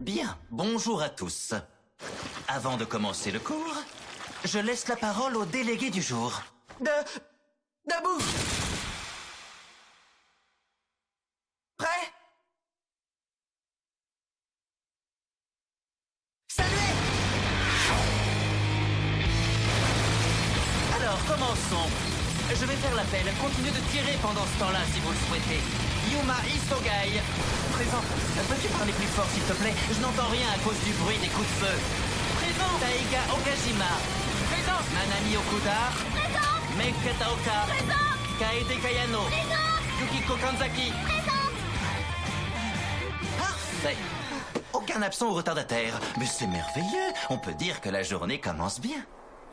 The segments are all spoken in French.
Bien, bonjour à tous. Avant de commencer le cours, je laisse la parole au délégué du jour. Debout. Prêt? Saluez! Alors, commençons. Je vais faire l'appel. Continuez de tirer pendant ce temps-là si vous le souhaitez. Yuma Isogai. Présent. Peux-tu parler plus fort s'il te plaît? Je n'entends rien à cause du bruit des coups de feu. Présent. Taiga Okajima. Présent. Manami Okuda. Présent. Meika Taoka. Présent. Kaede Kayano. Présent. Yukiko Kanzaki. Présente. Parfait. Aucun absent ou retardataire. Mais c'est merveilleux. On peut dire que la journée commence bien.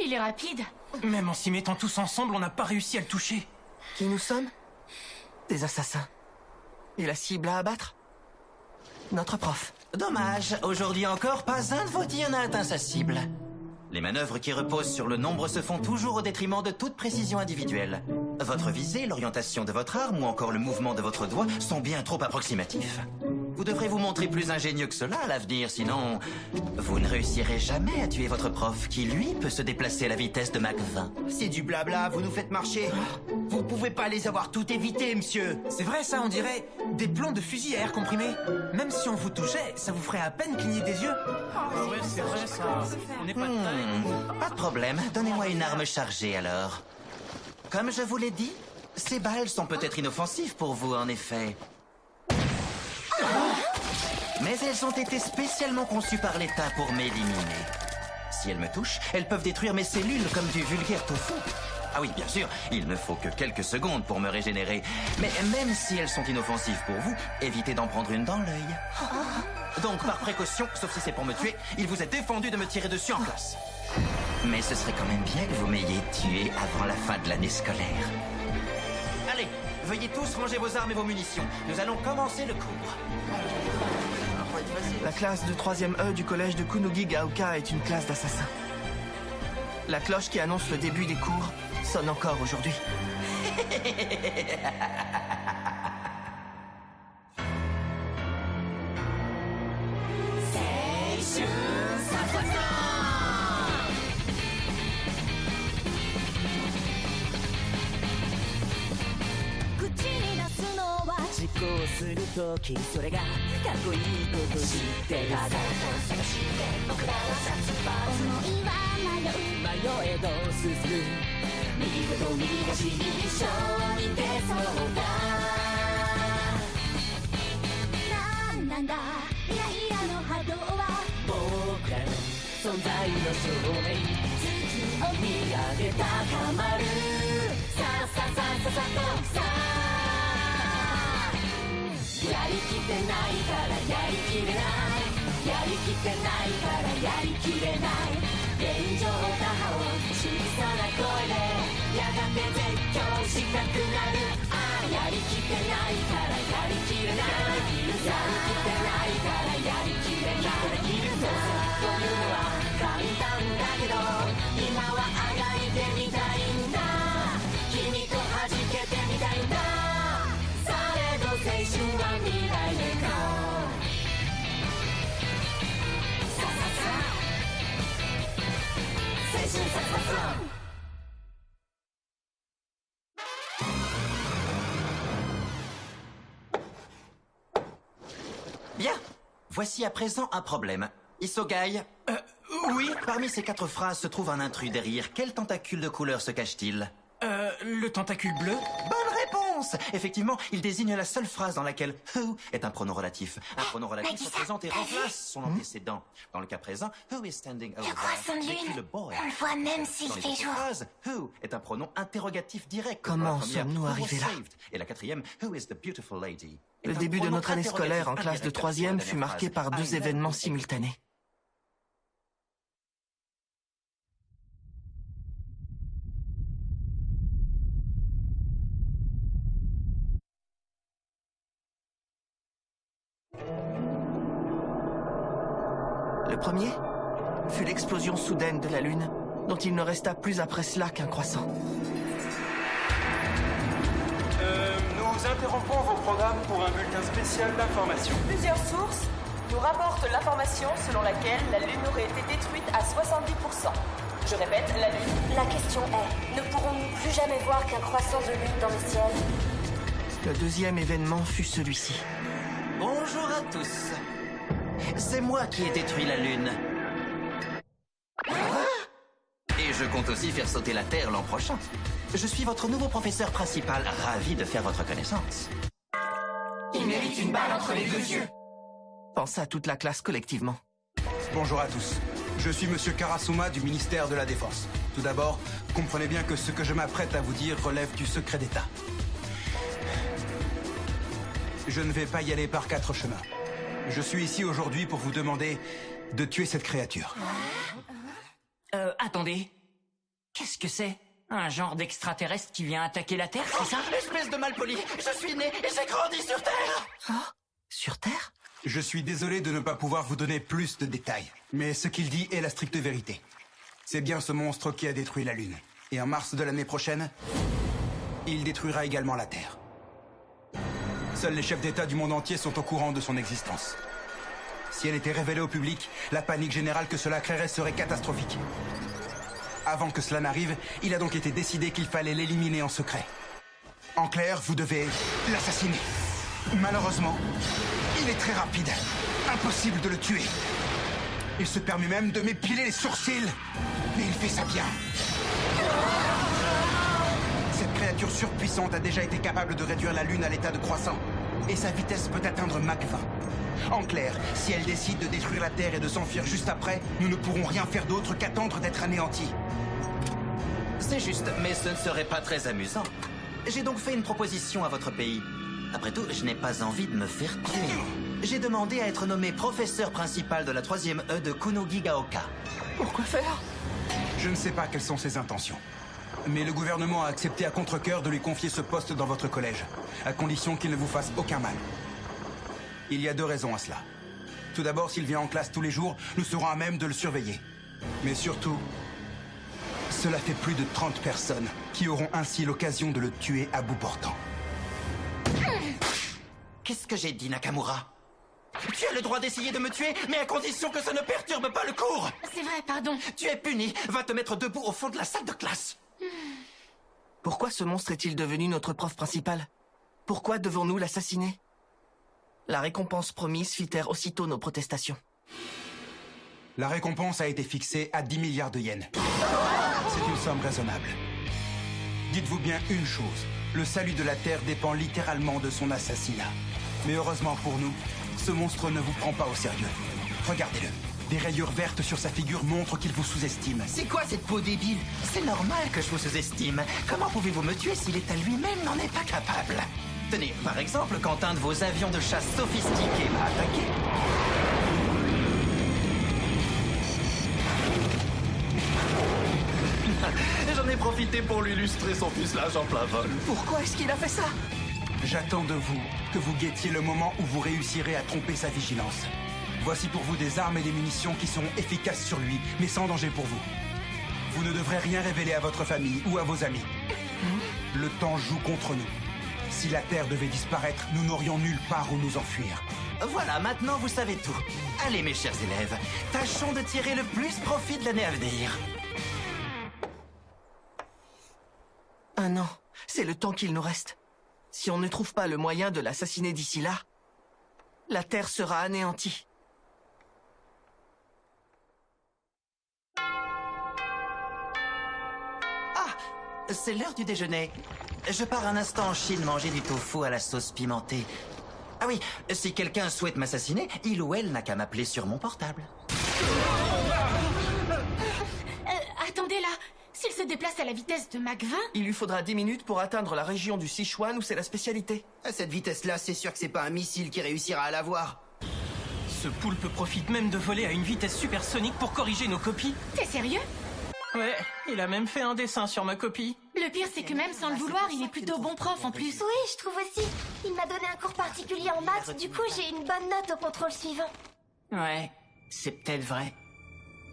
Il est rapide. Même en s'y mettant tous ensemble, on n'a pas réussi à le toucher. Qui nous sommes? Des assassins. Et la cible à abattre? Notre prof. Dommage, aujourd'hui encore, pas un de vos tirs n'a atteint sa cible. Les manœuvres qui reposent sur le nombre se font toujours au détriment de toute précision individuelle. Votre visée, l'orientation de votre arme ou encore le mouvement de votre doigt sont bien trop approximatifs. Vous devrez vous montrer plus ingénieux que cela à l'avenir, sinon vous ne réussirez jamais à tuer votre prof qui, lui, peut se déplacer à la vitesse de Mach 20. C'est du blabla, vous nous faites marcher. Vous pouvez pas les avoir toutes évitées, monsieur. C'est vrai ça, on dirait des plombs de fusil à air comprimé. Même si on vous touchait, ça vous ferait à peine cligner des yeux. Ouais, c'est vrai ça. On n'est pas de taille. Pas de problème, donnez-moi une arme chargée alors. Comme je vous l'ai dit, ces balles sont peut-être inoffensives pour vous, en effet. Mais elles ont été spécialement conçues par l'État pour m'éliminer. Si elles me touchent, elles peuvent détruire mes cellules comme du vulgaire tofu. Ah oui, bien sûr, il ne faut que quelques secondes pour me régénérer. Mais même si elles sont inoffensives pour vous, évitez d'en prendre une dans l'œil. Donc, par précaution, sauf si c'est pour me tuer, il vous est défendu de me tirer dessus en classe. Mais ce serait quand même bien que vous m'ayez tué avant la fin de l'année scolaire. Allez, veuillez tous ranger vos armes et vos munitions. Nous allons commencer le cours. La classe de 3e E du collège de Kunugi Gaoka est une classe d'assassins. La cloche qui annonce le début des cours sonne encore aujourd'hui. Bien, voici à présent un problème. Isogai. Oui, Parmi ces 4 phrases se trouve un intrus derrière. Quel tentacule de couleur se cache-t-il? le tentacule bleu. Bonne réponse! Effectivement, il désigne la seule phrase dans laquelle who est un pronom relatif. Un pronom relatif se présente et remplace son antécédent. Dans le cas présent, who is standing over croissant de décrit lune. le boy. On le voit même s'il Dans les fait autres jour. phrases, who est un pronom interrogatif direct. Comment Pour la première, sommes-nous who was arrivés là? saved. Et la quatrième, who is the beautiful lady. est Le un début de pronom notre année scolaire en interrogatif classe de indirect. 3e La fut dernière marquée phrase, par 2 I événements never simultanés. Le premier fut l'explosion soudaine de la Lune, dont il ne resta plus après cela qu'un croissant. Nous interrompons vos programmes pour un bulletin spécial d'information. Plusieurs sources nous nous rapporte l'information selon laquelle la Lune aurait été détruite à 70%. Je répète, la Lune... La question est, ne pourrons-nous plus jamais voir qu'un croissant de lune dans le ciel? Le deuxième événement fut celui-ci. Bonjour à tous. C'est moi qui ai détruit la Lune. Et je compte aussi faire sauter la Terre l'an prochain. Je suis votre nouveau professeur principal, ravi de faire votre connaissance. Il mérite une balle entre les deux yeux. Pense à toute la classe collectivement. Bonjour à tous. Je suis Monsieur Karasuma du ministère de la Défense. Tout d'abord, comprenez bien que ce que je m'apprête à vous dire relève du secret d'État. Je ne vais pas y aller par 4 chemins. Je suis ici aujourd'hui pour vous demander de tuer cette créature. Attendez. Qu'est-ce que c'est? Un genre d'extraterrestre qui vient attaquer la Terre, c'est ça? Espèce de malpoli, je suis né et j'ai grandi sur Terre. Ah, sur Terre? Je suis désolé de ne pas pouvoir vous donner plus de détails, mais ce qu'il dit est la stricte vérité. C'est bien ce monstre qui a détruit la Lune. Et en mars de l'année prochaine, il détruira également la Terre. Seuls les chefs d'État du monde entier sont au courant de son existence. Si elle était révélée au public, la panique générale que cela créerait serait catastrophique. Avant que cela n'arrive, il a donc été décidé qu'il fallait l'éliminer en secret. En clair, vous devez l'assassiner. Malheureusement, il est très rapide. Impossible de le tuer. Il se permet même de m'épiler les sourcils. Mais il fait ça bien. Cette créature surpuissante a déjà été capable de réduire la Lune à l'état de croissant. Et sa vitesse peut atteindre Mach 20. En clair, si elle décide de détruire la Terre et de s'enfuir juste après, nous ne pourrons rien faire d'autre qu'attendre d'être anéantis. C'est juste, mais ce ne serait pas très amusant. J'ai donc fait une proposition à votre pays. Après tout, je n'ai pas envie de me faire tuer. J'ai demandé à être nommé professeur principal de la 3e E de Kunogigaoka. Pourquoi faire? Je ne sais pas quelles sont ses intentions. Mais le gouvernement a accepté à contre-cœur de lui confier ce poste dans votre collège, à condition qu'il ne vous fasse aucun mal. Il y a 2 raisons à cela. Tout d'abord, s'il vient en classe tous les jours, nous serons à même de le surveiller. Mais surtout, cela fait plus de 30 personnes qui auront ainsi l'occasion de le tuer à bout portant. Qu'est-ce que j'ai dit, Nakamura? Tu as le droit d'essayer de me tuer, mais à condition que ça ne perturbe pas le cours. C'est vrai, pardon. Tu es puni. Va te mettre debout au fond de la salle de classe. Pourquoi ce monstre est-il devenu notre prof principal? Pourquoi devons-nous l'assassiner? La récompense promise fit taire aussitôt nos protestations. La récompense a été fixée à 10 milliards de yens. C'est une somme raisonnable. Dites-vous bien une chose, le salut de la Terre dépend littéralement de son assassinat. Mais heureusement pour nous, ce monstre ne vous prend pas au sérieux. Regardez-le. Des rayures vertes sur sa figure montrent qu'il vous sous-estime. C'est quoi cette peau débile? C'est normal que je vous sous-estime. Comment pouvez-vous me tuer si l'État lui-même n'en est pas capable? Tenez, par exemple, quand un de vos avions de chasse sophistiqués m'a attaqué. J'en ai profité pour lui illustrer son fuselage en plein vol. Pourquoi est-ce qu'il a fait ça? J'attends de vous que vous guettiez le moment où vous réussirez à tromper sa vigilance. Voici pour vous des armes et des munitions qui seront efficaces sur lui, mais sans danger pour vous. Vous ne devrez rien révéler à votre famille ou à vos amis. Le temps joue contre nous. Si la Terre devait disparaître, nous n'aurions nulle part où nous enfuir. Voilà, maintenant vous savez tout. Allez mes chers élèves, tâchons de tirer le plus profit de l'année à venir. 1 an, c'est le temps qu'il nous reste. Si on ne trouve pas le moyen de l'assassiner d'ici là, la Terre sera anéantie. Ah, c'est l'heure du déjeuner. Je pars un instant en Chine manger du tofu à la sauce pimentée. Ah oui, si quelqu'un souhaite m'assassiner, il ou elle n'a qu'à m'appeler sur mon portable. Attendez là. S'il se déplace à la vitesse de Mach 20... Il lui faudra 10 minutes pour atteindre la région du Sichuan où c'est la spécialité. À cette vitesse-là, c'est sûr que c'est pas un missile qui réussira à l'avoir. Ce poulpe profite même de voler à une vitesse supersonique pour corriger nos copies. T'es sérieux? Ouais, il a même fait un dessin sur ma copie. Le pire, c'est que même sans le vouloir, il est plutôt bon prof en plus. Oui, je trouve aussi. Il m'a donné un cours particulier en maths, du coup j'ai une bonne note au contrôle suivant. Ouais, c'est peut-être vrai.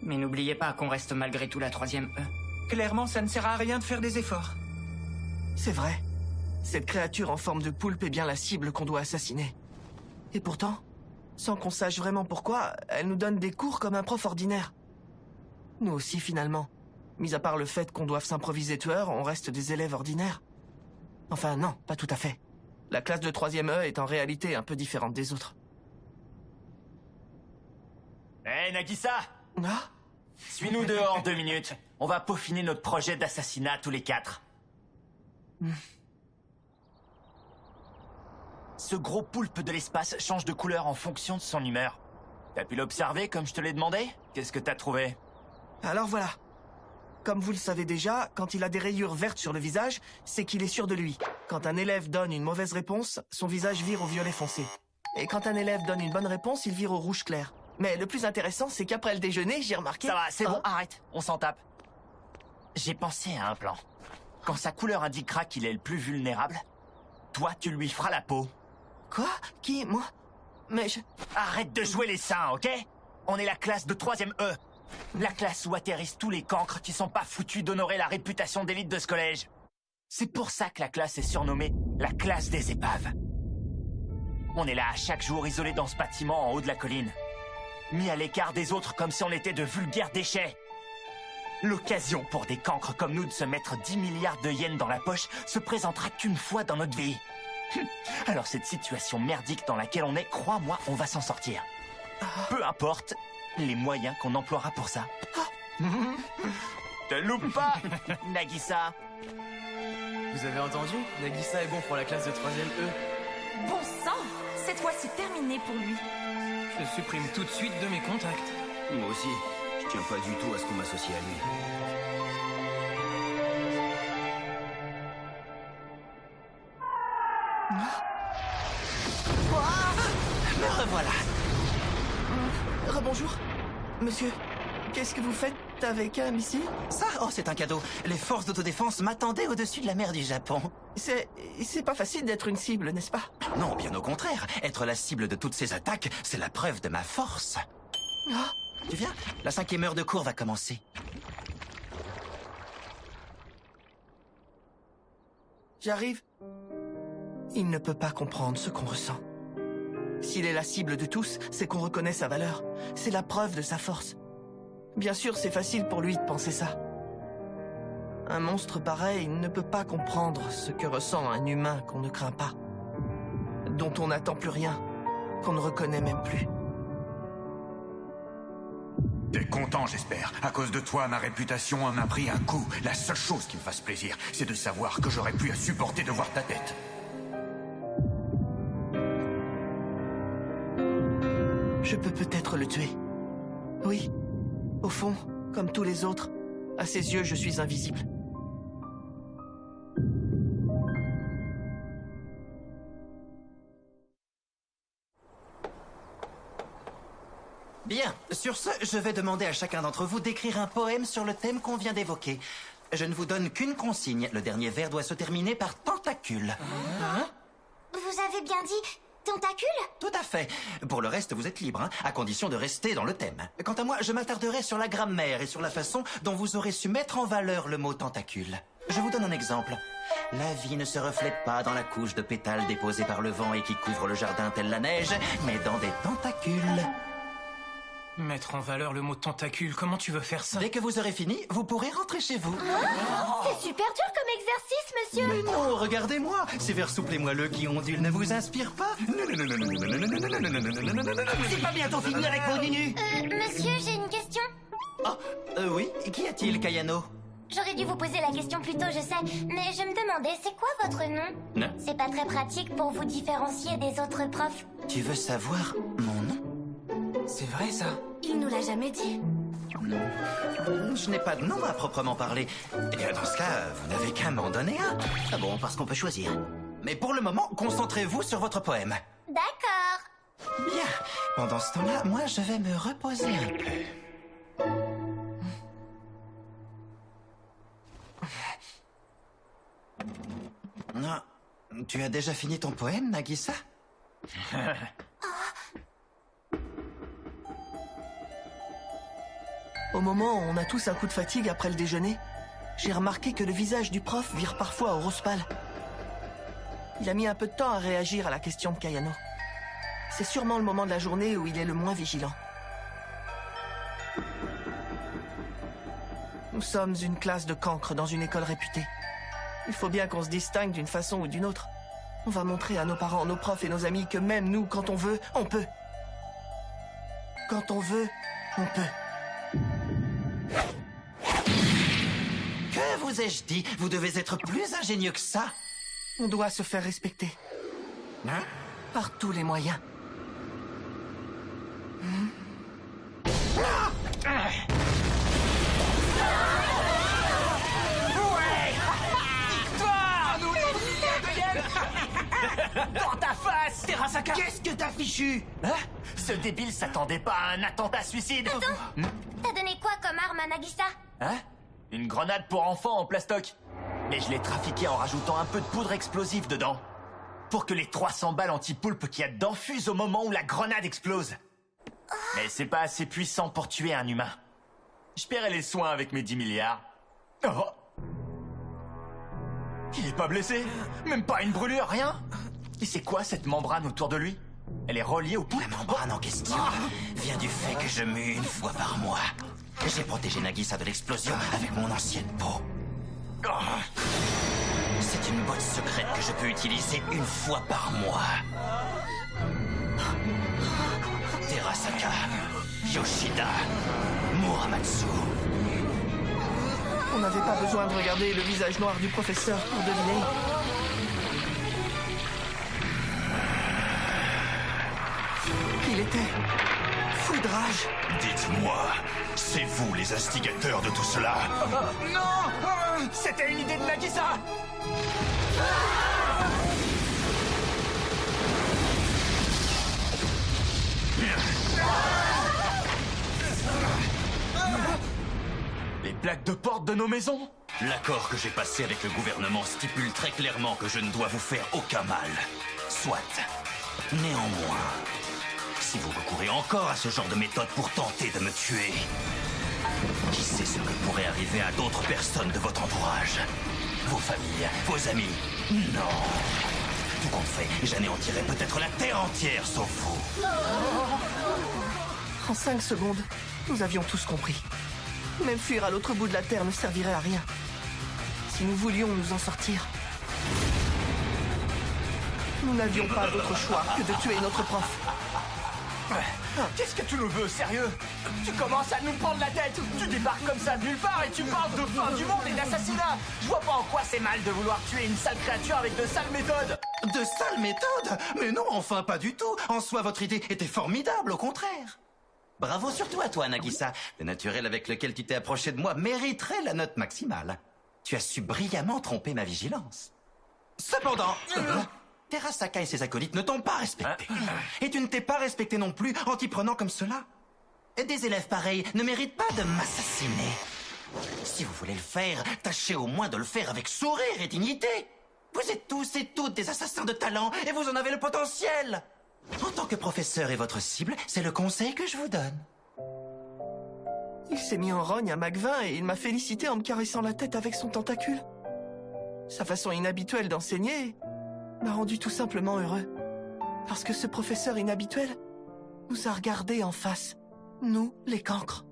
Mais n'oubliez pas qu'on reste malgré tout la 3e E. Clairement, ça ne sert à rien de faire des efforts. C'est vrai. Cette créature en forme de poulpe est bien la cible qu'on doit assassiner. Et pourtant, Sans qu'on sache vraiment pourquoi, elle nous donne des cours comme un prof ordinaire. Nous aussi, finalement. Mis à part le fait qu'on doive s'improviser tueur, on reste des élèves ordinaires. Enfin, non, pas tout à fait. La classe de 3e E est en réalité un peu différente des autres. Hé, Nagisa! Ah? Suis-nous dehors 2 minutes. On va peaufiner notre projet d'assassinat tous les 4. Ce gros poulpe de l'espace change de couleur en fonction de son humeur. T'as pu l'observer comme je te l'ai demandé? Qu'est-ce que t'as trouvé? Alors voilà. Comme vous le savez déjà, quand il a des rayures vertes sur le visage, c'est qu'il est sûr de lui. Quand un élève donne une mauvaise réponse, son visage vire au violet foncé. Et quand un élève donne une bonne réponse, il vire au rouge clair. Mais le plus intéressant, c'est qu'après le déjeuner, j'ai remarqué... Ça va, c'est bon, arrête, on s'en tape. J'ai pensé à un plan. Quand sa couleur indiquera qu'il est le plus vulnérable, toi, tu lui feras la peau. Quoi? Qui? Moi? Mais je... Arrête de jouer les saints, ok? On est la classe de 3e E. La classe où atterrissent tous les cancres qui sont pas foutus d'honorer la réputation d'élite de ce collège. C'est pour ça que la classe est surnommée la classe des épaves. On est là chaque jour isolés dans ce bâtiment en haut de la colline. Mis à l'écart des autres comme si on était de vulgaires déchets. L'occasion pour des cancres comme nous de se mettre 10 milliards de yens dans la poche se présentera qu'une fois dans notre vie. Alors cette situation merdique dans laquelle on est, crois-moi, on va s'en sortir. Peu importe les moyens qu'on emploiera pour ça. Te loupe pas, Nagisa. Vous avez entendu? Nagisa est bon pour la classe de 3e E. Bon sang! Cette fois-ci terminé pour lui. Je le supprime tout de suite de mes contacts. Moi aussi, je tiens pas du tout à ce qu'on m'associe à lui. Me revoilà. Rebonjour. Monsieur, qu'est-ce que vous faites avec un missile? Ça, oh, c'est un cadeau. Les forces d'autodéfense m'attendaient au-dessus de la mer du Japon. C'est pas facile d'être une cible, n'est-ce pas? Non, bien au contraire. Être la cible de toutes ces attaques, c'est la preuve de ma force. Ah. Tu viens? La 5e heure de cours va commencer. J'arrive. Il ne peut pas comprendre ce qu'on ressent. S'il est la cible de tous, c'est qu'on reconnaît sa valeur. C'est la preuve de sa force. Bien sûr, c'est facile pour lui de penser ça. Un monstre pareil ne peut pas comprendre ce que ressent un humain qu'on ne craint pas, dont on n'attend plus rien, qu'on ne reconnaît même plus. T'es content, j'espère. À cause de toi, ma réputation en a pris un coup. La seule chose qui me fasse plaisir, c'est de savoir que j'aurais pu à supporter de voir ta tête. Je peux peut-être le tuer. Oui. Au fond, comme tous les autres, à ses yeux, je suis invisible. Bien, sur ce, je vais demander à chacun d'entre vous d'écrire un poème sur le thème qu'on vient d'évoquer. Je ne vous donne qu'une consigne. Le dernier vers doit se terminer par tentacule. Vous avez bien dit tentacule? Tout à fait. Pour le reste, vous êtes libre, hein, à condition de rester dans le thème. Quant à moi, je m'attarderai sur la grammaire et sur la façon dont vous aurez su mettre en valeur le mot tentacule. Je vous donne un exemple. La vie ne se reflète pas dans la couche de pétales déposée par le vent et qui couvre le jardin telle la neige, mais dans des tentacules. Mettre en valeur le mot tentacule, comment tu veux faire ça? Dès que vous aurez fini, vous pourrez rentrer chez vous. C'est super dur comme exercice, monsieur. Mais non, regardez-moi. Ces vers souples et moelleux qui ondulent ne vous inspirent pas? C'est pas bientôt fini avec vos nunus? Monsieur, j'ai une question. Ah, oui. Qu'y a-t-il, Kayano? J'aurais dû vous poser la question plus tôt, je sais, mais je me demandais, c'est quoi votre nom? Non. C'est pas très pratique pour vous différencier des autres profs. Tu veux savoir mon nom? C'est vrai, ça? Il nous l'a jamais dit. Je n'ai pas de nom à proprement parler. Et dans ce cas, vous n'avez qu'à m'en donner un. Ah bon, parce qu'on peut choisir. Mais pour le moment, concentrez-vous sur votre poème. D'accord. Bien. Pendant ce temps-là, moi, je vais me reposer un peu. Non. Tu as déjà fini ton poème, Nagisa? Au moment où on a tous un coup de fatigue après le déjeuner, j'ai remarqué que le visage du prof vire parfois au rose pâle. Il a mis un peu de temps à réagir à la question de Kayano. C'est sûrement le moment de la journée où il est le moins vigilant. Nous sommes une classe de cancres dans une école réputée. Il faut bien qu'on se distingue d'une façon ou d'une autre. On va montrer à nos parents, nos profs et nos amis que même nous, quand on veut, on peut. Quand on veut, on peut. Que vous ai-je dit? Vous devez être plus ingénieux que ça. On doit se faire respecter. Hein? Par tous les moyens. Dans ta face, Terasaka! Qu'est-ce que t'as fichu? Hein? Ce débile s'attendait pas à un attentat suicide. Attends, t'as donné quoi comme arme à Nagisa? Hein? Une grenade pour enfants en plastoc. Mais je l'ai trafiquée en rajoutant un peu de poudre explosive dedans. Pour que les 300 balles anti-poulpe qu'il y a dedans fusent au moment où la grenade explose. Mais c'est pas assez puissant pour tuer un humain. Je paierai les soins avec mes 10 milliards. Oh. Il est pas blessé? Même pas une brûlure, rien? Et c'est quoi cette membrane autour de lui? Elle est reliée au poulpe? La membrane en question vient du fait que je mue une fois par mois. J'ai protégé Nagisa de l'explosion avec mon ancienne peau. C'est une botte secrète que je peux utiliser une fois par mois. Terasaka, Yoshida, Muramatsu. On n'avait pas besoin de regarder le visage noir du professeur pour deviner. Il était fou de rage. Dites-moi, c'est vous les instigateurs de tout cela? Non! C'était une idée de Nagisa! Les plaques de porte de nos maisons? L'accord que j'ai passé avec le gouvernement stipule très clairement que je ne dois vous faire aucun mal. Soit. Néanmoins, si vous recourez encore à ce genre de méthode pour tenter de me tuer, qui sait ce que pourrait arriver à d'autres personnes de votre entourage? Vos familles, vos amis? Non. Tout compte fait, j'anéantirai peut-être la Terre entière, sauf vous. En 5 secondes, nous avions tous compris. Même fuir à l'autre bout de la Terre ne servirait à rien. Si nous voulions nous en sortir, nous n'avions pas d'autre choix que de tuer notre prof. Qu'est-ce que tu nous veux, sérieux? Tu commences à nous prendre la tête. Tu débarques comme ça de nulle part et tu parles de fin du monde et d'assassinat. Je vois pas en quoi c'est mal de vouloir tuer une sale créature avec de sales méthodes. De sales méthodes? Mais non, enfin pas du tout. En soi, votre idée était formidable, au contraire. Bravo surtout à toi, Nagisa. Le naturel avec lequel tu t'es approché de moi mériterait la note maximale. Tu as su brillamment tromper ma vigilance. Cependant, Terasaka et ses acolytes ne t'ont pas respecté. Et tu ne t'es pas respecté non plus en t'y prenant comme cela. Des élèves pareils ne méritent pas de m'assassiner. Si vous voulez le faire, tâchez au moins de le faire avec sourire et dignité. Vous êtes tous et toutes des assassins de talent et vous en avez le potentiel. En tant que professeur et votre cible, c'est le conseil que je vous donne. Il s'est mis en rogne à Mac20 et il m'a félicité en me caressant la tête avec son tentacule. Sa façon inhabituelle d'enseigner m'a rendu tout simplement heureux. Parce que ce professeur inhabituel nous a regardés en face. Nous, les cancres.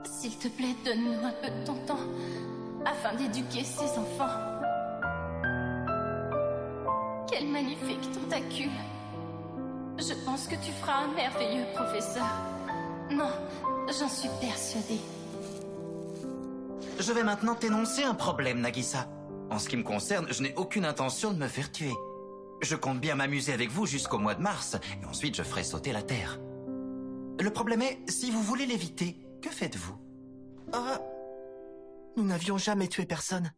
S'il te plaît, donne-nous un peu de ton temps afin d'éduquer ces enfants. Quel magnifique tentacule. Je pense que tu feras un merveilleux professeur. Non, j'en suis persuadée. Je vais maintenant t'énoncer un problème, Nagisa. En ce qui me concerne, je n'ai aucune intention de me faire tuer. Je compte bien m'amuser avec vous jusqu'au mois de mars, et ensuite je ferai sauter la Terre. Le problème est, si vous voulez l'éviter, que faites-vous? Nous n'avions jamais tué personne.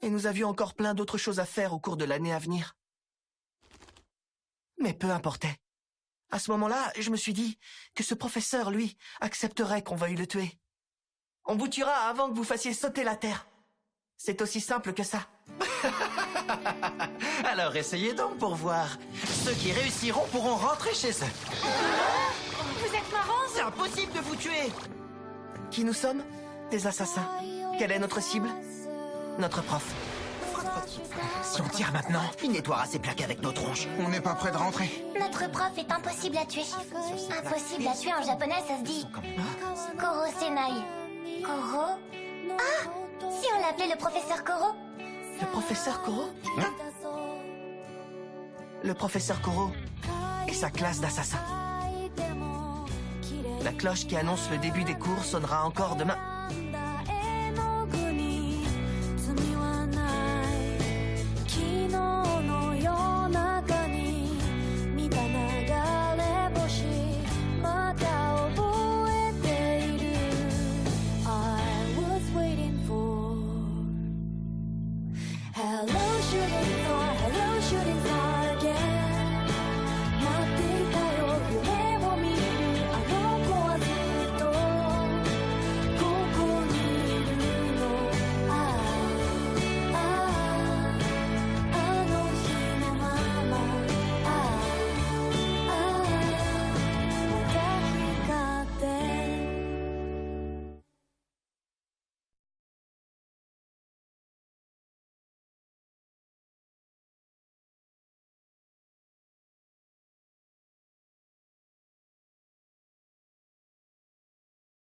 Et nous avions encore plein d'autres choses à faire au cours de l'année à venir. Mais peu importait. À ce moment-là, je me suis dit que ce professeur, lui, accepterait qu'on veuille le tuer. On vous tuera avant que vous fassiez sauter la Terre. C'est aussi simple que ça. Alors essayez donc pour voir. Ceux qui réussiront pourront rentrer chez eux. Vous êtes marrant. C'est impossible de vous tuer. Qui nous sommes? Des assassins. Quelle est notre cible? Notre prof. Si on tire maintenant, il nettoiera ses plaques avec nos tronches. On n'est pas près de rentrer. Notre prof est impossible à tuer. Impossible à tuer en japonais, ça se dit Koro Senai. Koro? Ah! Si on l'appelait le professeur Koro? Le professeur Koro? Le professeur Koro et sa classe d'assassins. La cloche qui annonce le début des cours sonnera encore demain.